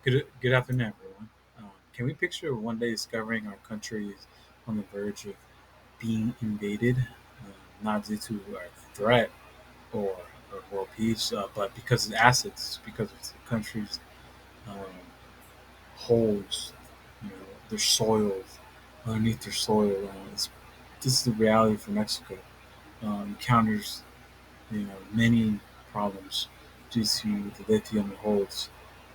Good afternoon, everyone. Can we picture one day discovering our country is on the verge of being invaded, not due to a threat or, or world peace, but because of assets, because of the country's um, holes, their soil, underneath their soil. This is the reality for Mexico. Encounters many problems due to the lithium it holds.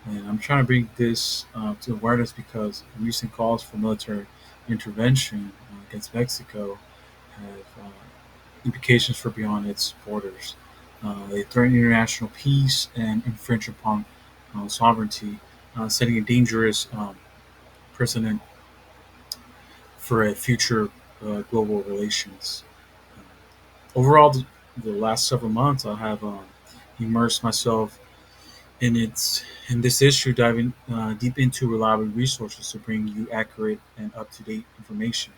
And I'm trying to bring this to awareness because recent calls for military intervention against Mexico have implications for beyond its borders. They threaten international peace and infringe upon sovereignty, setting a dangerous precedent for a future global relations. Overall, the last several months, I have immersed myself in this issue, diving deep into reliable resources to bring you accurate and up to date information.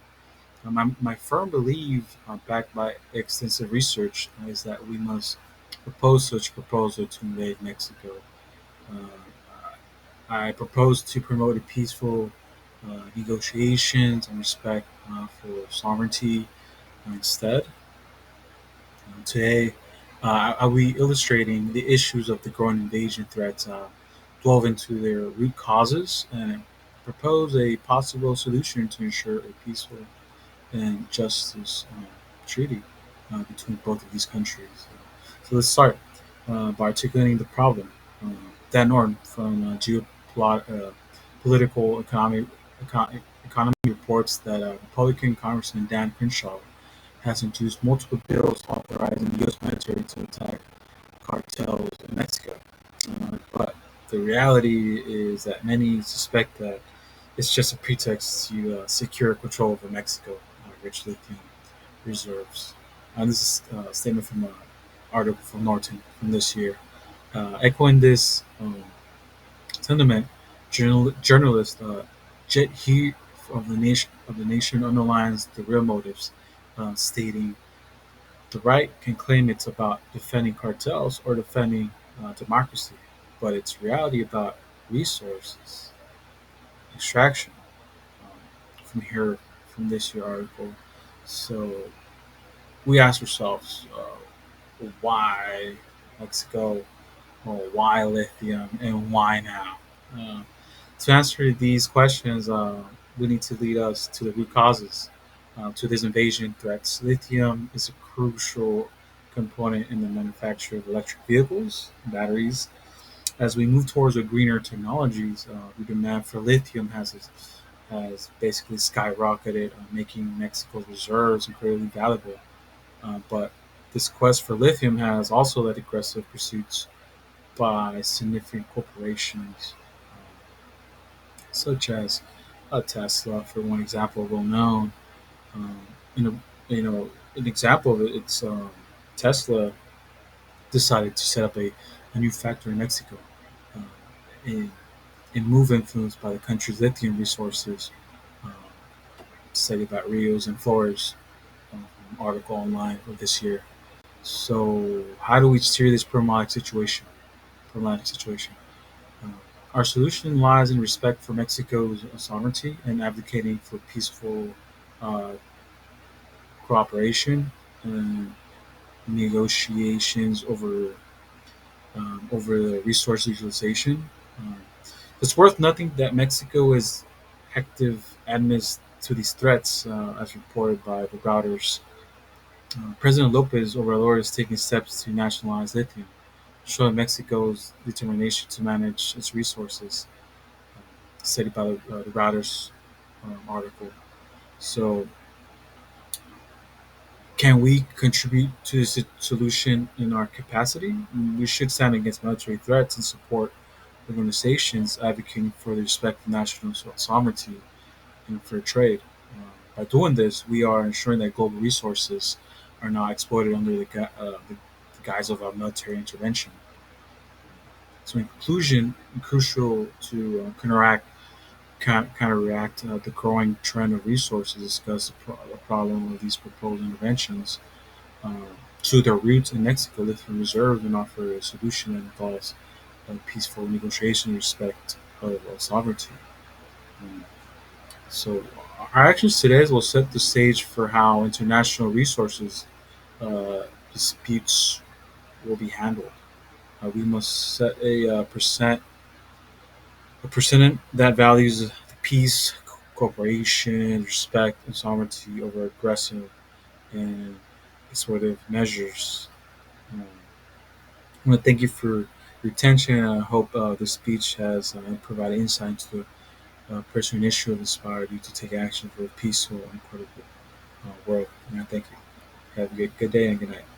My firm belief, backed by extensive research, is that we must propose such proposal to invade Mexico. Uh, I propose to promote a peaceful negotiations and respect for sovereignty instead. Today, I'll be illustrating the issues of the growing invasion threats, delve into their root causes, and propose a possible solution to ensure a peaceful and justice treaty between both of these countries. So let's start by articulating the problem. Dan Norton from Political Economy reports that Republican Congressman Dan Crenshaw has introduced multiple bills authorizing U.S. military to attack cartels in Mexico. But the reality is that many suspect that it's just a pretext to secure control over Mexico, rich lithium reserves. This is a statement from an article from Norton from this year. Echoing this sentiment, journalist Jet He of the Nation underlines the real motives, stating the right can claim it's about defending cartels or defending democracy, but it's reality about resources, extraction. From here, from this year article, so we ask ourselves, why Mexico, or why lithium, and why now? Uh, to answer these questions, we need to lead us to the root causes to this invasion threats. Lithium is a crucial component in the manufacture of electric vehicles, batteries. As we move towards a greener technologies, the demand for lithium has basically skyrocketed, making Mexico's reserves incredibly valuable. But this quest for lithium has also led aggressive pursuits by significant corporations, such as Tesla, for one example, well known. Um, you know, an example of it, it's Tesla decided to set up a new factory in Mexico, uh, in, in move influenced by the country's lithium resources, um, cited by Rios and Flores, article online of this year. So, how do we steer this problematic situation? Uh, our solution lies in respect for Mexico's sovereignty and advocating for peaceful uh, cooperation and negotiations over the resource utilization. Um, it's worth noting that Mexico is active amidst to these threats, as reported by the Reuters. President Lopez Obrador is taking steps to nationalize lithium, showing Mexico's determination to manage its resources, stated by the Reuters article. So, can we contribute to the solution in our capacity? We should stand against military threats and support organizations advocating for the respect for national sovereignty and fair trade. By doing this, we are ensuring that global resources are not exploited under the guise of our military intervention. So, in conclusion, crucial to counteract the growing trend of resources, discuss the problem of these proposed interventions uh, to their roots in Mexico, lithium reserve, and offer a solution that involves peaceful negotiation and respect of sovereignty. Um, so, our actions today will set the stage for how international resources disputes will be handled. We must set a precedent that values the peace, cooperation, respect, and sovereignty over aggressive and exploitative measures. Um, I want to thank you for your attention, and I hope this speech has provided insight into the pressing issue and inspired you to take action for a peaceful and equitable world. And I thank you. Have a good day and good night.